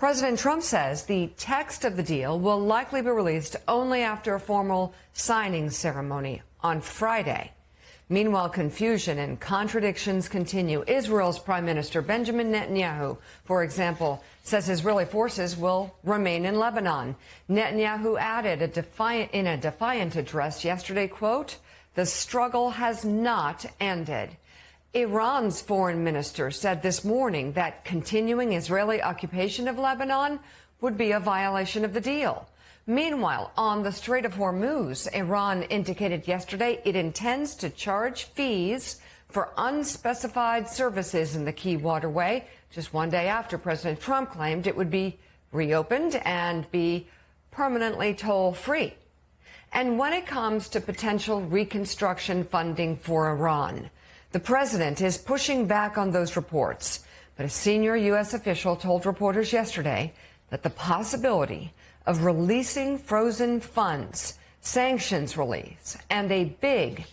President Trump says the text of the deal will likely be released only after a formal signing ceremony on Friday. Meanwhile, confusion and contradictions continue. Israel's Prime Minister Benjamin Netanyahu, for example, says Israeli forces will remain in Lebanon. Netanyahu added in a defiant address yesterday, quote, "The struggle has not ended." Iran's foreign minister said this morning that continuing Israeli occupation of Lebanon would be a violation of the deal. Meanwhile, on the Strait of Hormuz, Iran indicated yesterday it intends to charge fees for unspecified services in the key waterway, just one day after President Trump claimed it would be reopened and be permanently toll-free. And when it comes to potential reconstruction funding for Iran, the president is pushing back on those reports. But a senior U.S. official told reporters yesterday that the possibility of releasing frozen funds, sanctions release, and a big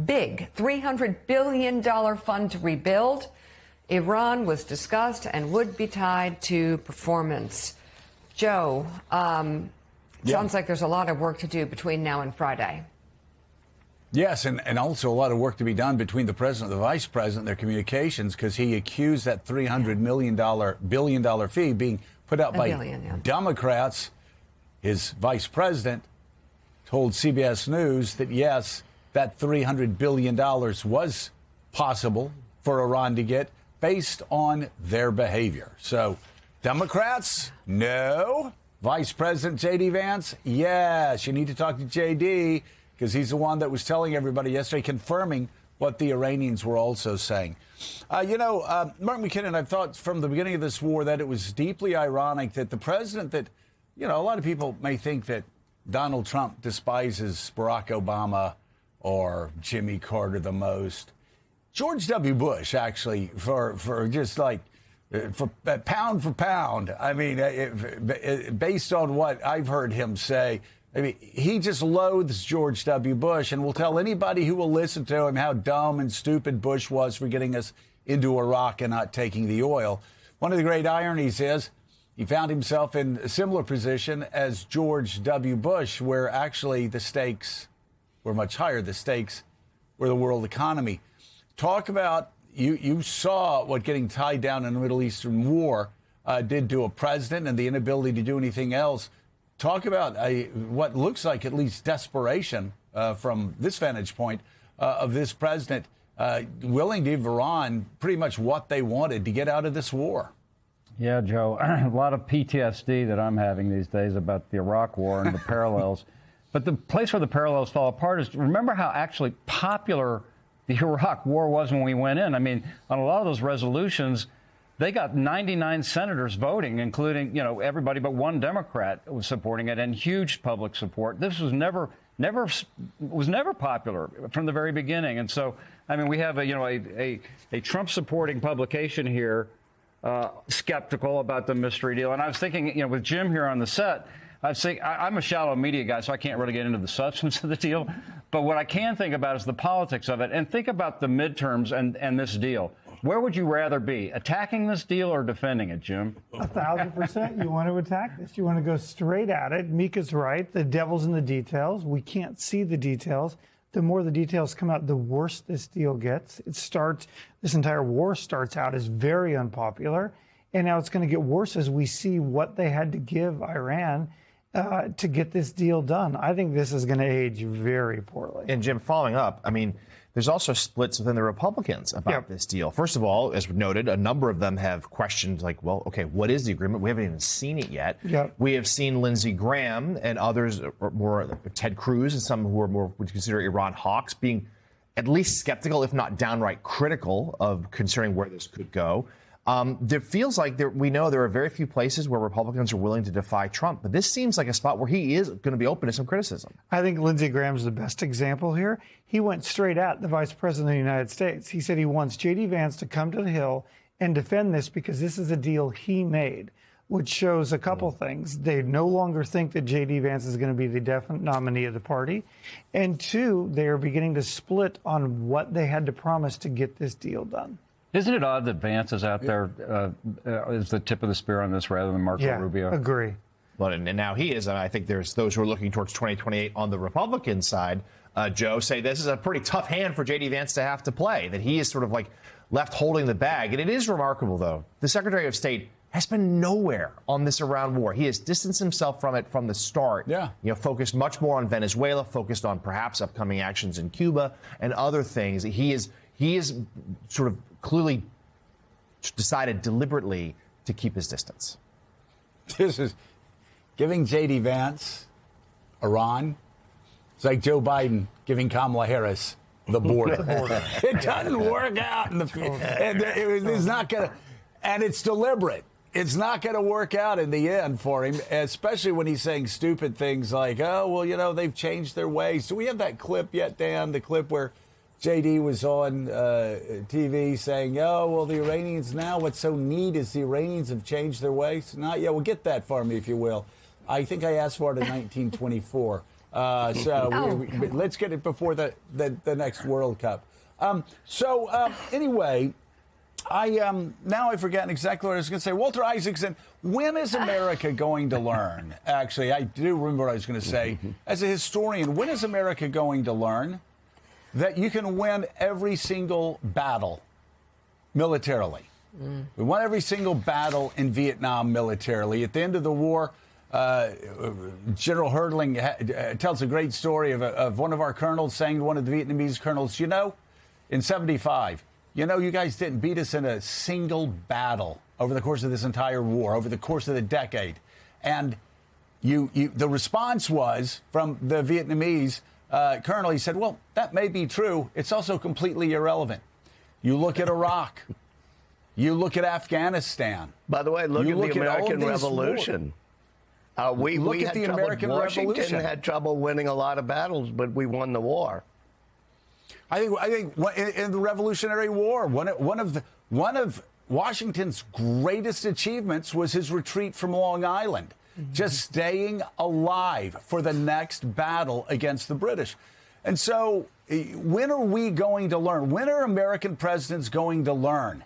$300 billion fund to rebuild Iran was discussed and would be tied to performance. Joe, sounds like there's a lot of work to do between now and Friday. Yes, and also a lot of work to be done between the president and the vice president, their communications, because he accused that $300 billion fee being put out by Democrats. His vice president told CBS News that, yes, that $300 billion was possible for Iran to get based on their behavior. So Democrats, no. Vice President J.D. Vance, yes. You need to talk to J.D. because he's the one that was telling everybody yesterday, confirming what the Iranians were also saying. Mark McKinnon, I've thought from the beginning of this war that it was deeply ironic that the president that, a lot of people may think that Donald Trump despises Barack Obama or Jimmy Carter the most. George W. Bush, actually, for just like, for pound for pound, I mean, based on what I've heard him say, I mean, he just loathes George W. Bush and will tell anybody who will listen to him how dumb and stupid Bush was for getting us into Iraq and not taking the oil. One of the great ironies is he found himself in a similar position as George W. Bush, where actually the stakes were much higher. The stakes were the world economy. Talk about, you saw what getting tied down in the Middle Eastern war did to a president and the inability to do anything else. Talk about what looks like at least desperation from this vantage point of this president willing to give Iran pretty much what they wanted to get out of this war. Yeah, Joe, a lot of PTSD that I'm having these days about the Iraq war and the parallels. But the place where the parallels fall apart is, remember how actually popular the Iraq war was when we went in. I mean, on a lot of those resolutions, they got 99 senators voting, including, everybody but one Democrat was supporting it, and huge public support. This was never popular from the very beginning. And so, I mean, we have a Trump-supporting publication here, skeptical about the mystery deal. And I was thinking, with Jim here on the set, I was thinking, I'm a shallow media guy, so I can't really get into the substance of the deal. But what I can think about is the politics of it. And think about the midterms and this deal. Where would you rather be, attacking this deal or defending it, Jim? 1,000%. You want to attack this. You want to go straight at it. Mika's right. The devil's in the details. We can't see the details. The more the details come out, the worse this deal gets. This entire war starts out as very unpopular. And now it's going to get worse as we see what they had to give Iran to get this deal done. I think this is going to age very poorly. And Jim, following up, I mean, there's also splits within the Republicans about this deal. First of all, as noted, a number of them have questioned, like, well, okay, what is the agreement? We haven't even seen it yet. We have seen Lindsey Graham and others, more Ted Cruz and some who are more would consider Iran hawks, being at least skeptical, if not downright critical, of concerning where this could go. There feels like we know there are very few places where Republicans are willing to defy Trump, but this seems like a spot where he is going to be open to some criticism. I think Lindsey Graham's the best example here. He went straight at the Vice President of the United States. He said he wants J.D. Vance to come to the Hill and defend this because this is a deal he made, which shows a couple things. They no longer think that J.D. Vance is going to be the definite nominee of the party. And two, they are beginning to split on what they had to promise to get this deal done. Isn't it odd that Vance is out there as the tip of the spear on this rather than Marco Rubio? Agree. Well, and now he is. And I think there's those who are looking towards 2028 on the Republican side, Joe, say this is a pretty tough hand for J.D. Vance to have to play, that he is sort of like left holding the bag. And it is remarkable, though. The Secretary of State has been nowhere on this Iran war. He has distanced himself from it from the start. Yeah. You know, focused much more on Venezuela, focused on perhaps upcoming actions in Cuba and other things. He is sort of clearly decided deliberately to keep his distance. This is giving J.D. Vance Iran. It's like Joe Biden giving Kamala Harris the border. It doesn't work out in the it's not going to, and it's deliberate. It's not going to work out in the end for him, especially when he's saying stupid things like, oh, well, you know, they've changed their ways. Do we have that clip yet, Dan? The clip where J.D. was on TV saying, oh, well, the Iranians now, what's so neat is the Iranians have changed their ways. Not yet. Well, get that for me, if you will. I think I asked for it in 1924. Let's get it before the next World Cup. Anyway, now I've forgotten exactly what I was going to say. Walter Isaacson, when is America going to learn? Actually, I do remember what I was going to say. As a historian, when is America going to learn that you can win every single battle militarily? We won every single battle in Vietnam militarily. At the end of the war, General Herdling tells a great story of one of our colonels saying to one of the Vietnamese colonels, you know, in 75, you know, you guys didn't beat us in a single battle over the course of this entire war, over the course of the decade. And the response was from the Vietnamese colonel, he said, well, that may be true. It's also completely irrelevant. You look at Iraq. You look at Afghanistan. By the way, look at the American Revolution. We had trouble. Washington had trouble winning a lot of battles, but we won the war. I think in the Revolutionary War, one of Washington's greatest achievements was his retreat from Long Island, just staying alive for the next battle against the British. And so, when are we going to learn? When are American presidents going to learn?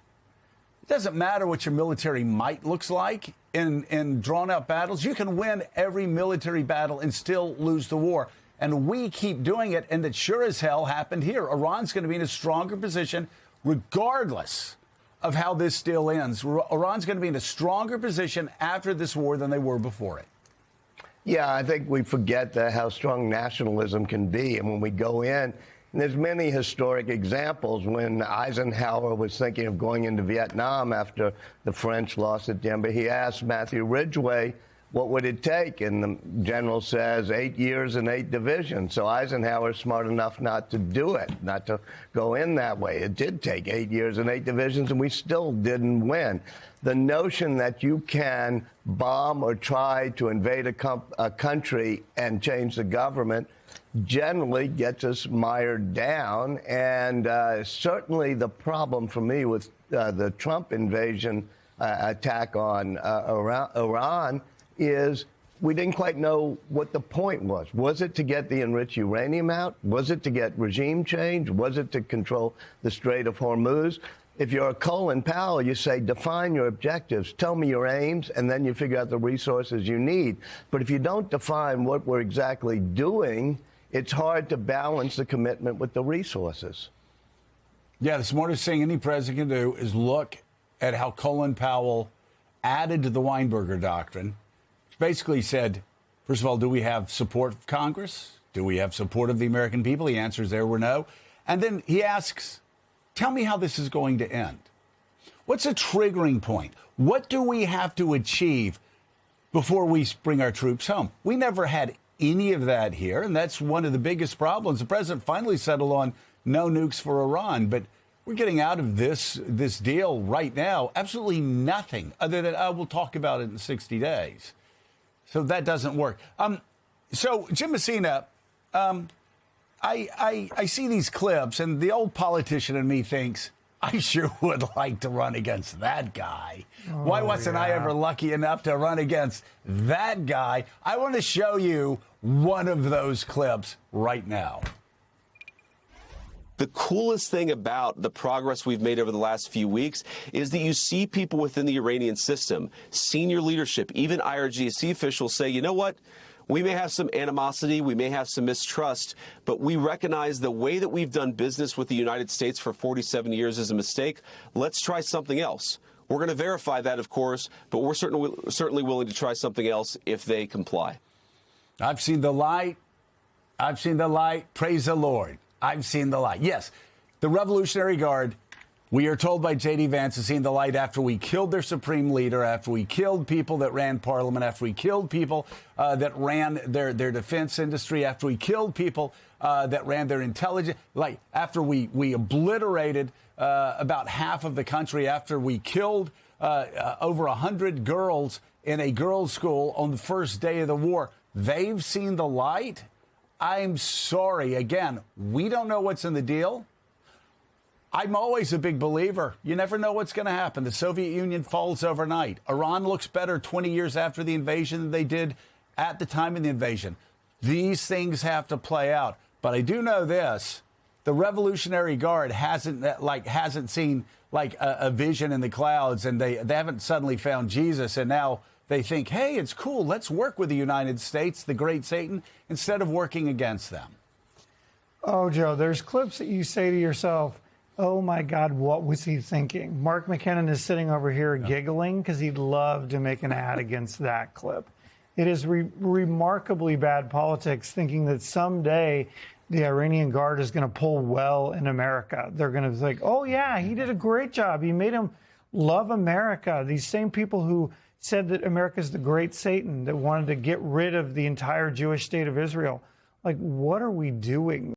It doesn't matter what your military might looks like in drawn-out battles. You can win every military battle and still lose the war. And we keep doing it, and it sure as hell happened here. Iran's going to be in a stronger position regardless of how this deal ends. Iran's going to be in a stronger position after this war than they were before it. Yeah, I think we forget how strong nationalism can be. And when we go in, and there's many historic examples when Eisenhower was thinking of going into Vietnam after the French lost at Dien Bien. He asked Matthew Ridgway, what would it take? And the general says 8 years and 8 divisions. So Eisenhower's smart enough not to do it, not to go in that way. It did take 8 years and 8 divisions, and we still didn't win. The notion that you can bomb or try to invade a country and change the government generally gets us mired down. And certainly the problem for me with the Trump invasion attack on Iran is we didn't quite know what the point was. Was it to get the enriched uranium out? Was it to get regime change? Was it to control the Strait of Hormuz? If you're a Colin Powell, you say, define your objectives, tell me your aims, and then you figure out the resources you need. But if you don't define what we're exactly doing, it's hard to balance the commitment with the resources. Yeah, the smartest thing any president can do is look at how Colin Powell added to the Weinberger Doctrine. Basically said, first of all, do we have support of Congress? Do we have support of the American people? The answers there were no. And then he asks, tell me how this is going to end. What's a triggering point? What do we have to achieve before we bring our troops home? We never had any of that here, and that's one of the biggest problems. The president finally settled on no nukes for Iran, but we're getting out of this deal right now. Absolutely nothing other than, we'll talk about it in 60 days. So that doesn't work. So, Jim Messina, I see these clips, and the old politician in me thinks, I sure would like to run against that guy. Why wasn't I ever lucky enough to run against that guy? I want to show you one of those clips right now. The coolest thing about the progress we've made over the last few weeks is that you see people within the Iranian system, senior leadership, even IRGC officials say, you know what? We may have some animosity, we may have some mistrust, but we recognize the way that we've done business with the United States for 47 years is a mistake. Let's try something else. We're going to verify that, of course, but we're certainly willing to try something else if they comply. I've seen the light. I've seen the light. Praise the Lord. I've seen the light. Yes, the Revolutionary Guard, we are told by J.D. Vance, has seen the light after we killed their supreme leader, after we killed people that ran Parliament, after we killed people that ran their defense industry, after we killed people that ran their intelligence, like after we obliterated about half of the country, after we killed over 100 girls in a girls' school on the first day of the war. They've seen the light. I'm sorry. Again, we don't know what's in the deal. I'm always a big believer. You never know what's going to happen. The Soviet Union falls overnight. Iran looks better 20 years after the invasion than they did at the time of the invasion. These things have to play out. But I do know this. The Revolutionary Guard hasn't seen like a vision in the clouds, and they haven't suddenly found Jesus, and now they think, hey, it's cool. Let's work with the United States, the great Satan, instead of working against them. Oh, Joe, there's clips that you say to yourself, oh, my God, what was he thinking? Mark McKinnon is sitting over here giggling because he'd love to make an ad against that clip. It is remarkably bad politics thinking that someday the Iranian Guard is going to pull well in America. They're going to think, oh, yeah, he did a great job. He made him love America. These same people who said that America's the great Satan, that wanted to get rid of the entire Jewish state of Israel. Like, what are we doing?